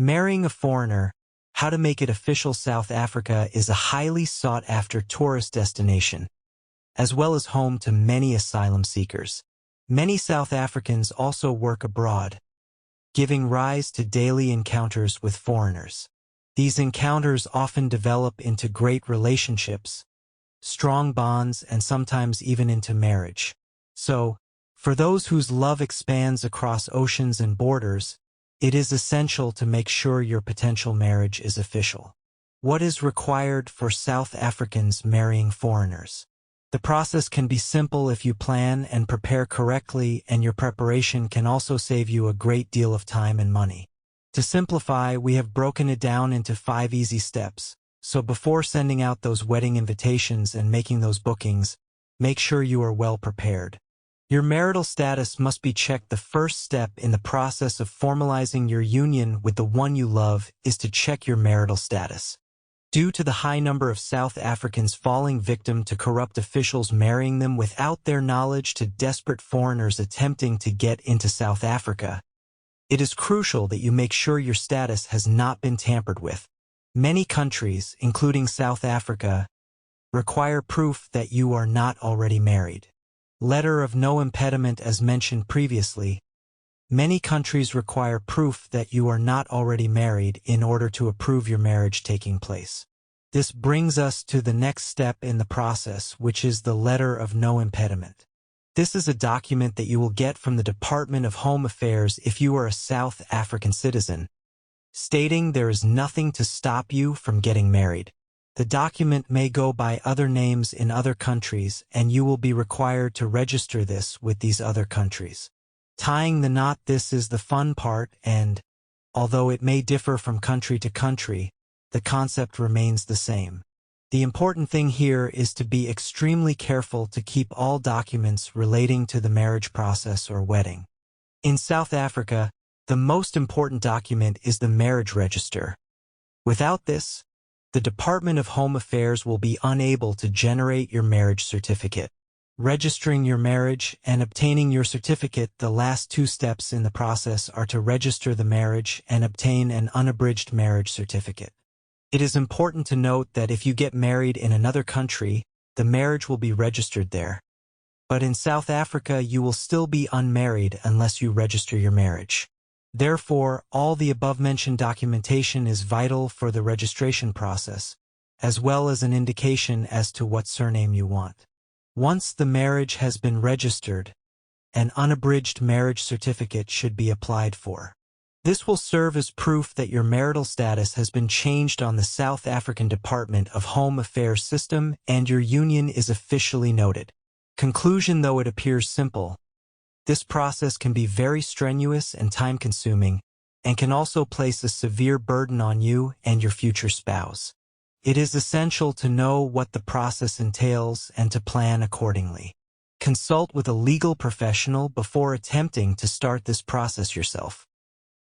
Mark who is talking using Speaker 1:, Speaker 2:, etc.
Speaker 1: Marrying a foreigner, how to make it official. South Africa is a highly sought-after tourist destination, as well as home to many asylum seekers. Many South Africans also work abroad, giving rise to daily encounters with foreigners. These encounters often develop into great relationships, strong bonds, and sometimes even into marriage. So, for those whose love expands across oceans and borders, it is essential to make sure your potential marriage is official. What is required for South Africans marrying foreigners? The process can be simple if you plan and prepare correctly, and your preparation can also save you a great deal of time and money. To simplify, we have broken it down into 5 easy steps. So before sending out those wedding invitations and making those bookings, make sure you are well prepared. Your marital status must be checked. The first step in the process of formalizing your union with the one you love is to check your marital status. Due to the high number of South Africans falling victim to corrupt officials marrying them without their knowledge to desperate foreigners attempting to get into South Africa, it is crucial that you make sure your status has not been tampered with. Many countries, including South Africa, require proof that you are not already married. Letter of no impediment. As mentioned previously, many countries require proof that you are not already married in order to approve your marriage taking place. This brings us to the next step in the process, which is the letter of no impediment. This is a document that you will get from the Department of Home Affairs if you are a South African citizen, stating there is nothing to stop you from getting married. The document may go by other names in other countries, and you will be required to register this with these other countries. Tying the knot. This is the fun part, and although it may differ from country to country, the concept remains the same. The important thing here is to be extremely careful to keep all documents relating to the marriage process or wedding. In South Africa, the most important document is the marriage register. Without this, the Department of Home Affairs will be unable to generate your marriage certificate. Registering your marriage and obtaining your certificate. The last 2 steps in the process are to register the marriage and obtain an unabridged marriage certificate. It is important to note that if you get married in another country, the marriage will be registered there. But in South Africa, you will still be unmarried unless you register your marriage. Therefore, all the above-mentioned documentation is vital for the registration process, as well as an indication as to what surname you want. Once the marriage has been registered, an unabridged marriage certificate should be applied for. This will serve as proof that your marital status has been changed on the South African Department of Home Affairs system and your union is officially noted. Conclusion. Though it appears simple, this process can be very strenuous and time-consuming, and can also place a severe burden on you and your future spouse. It is essential to know what the process entails and to plan accordingly. Consult with a legal professional before attempting to start this process yourself.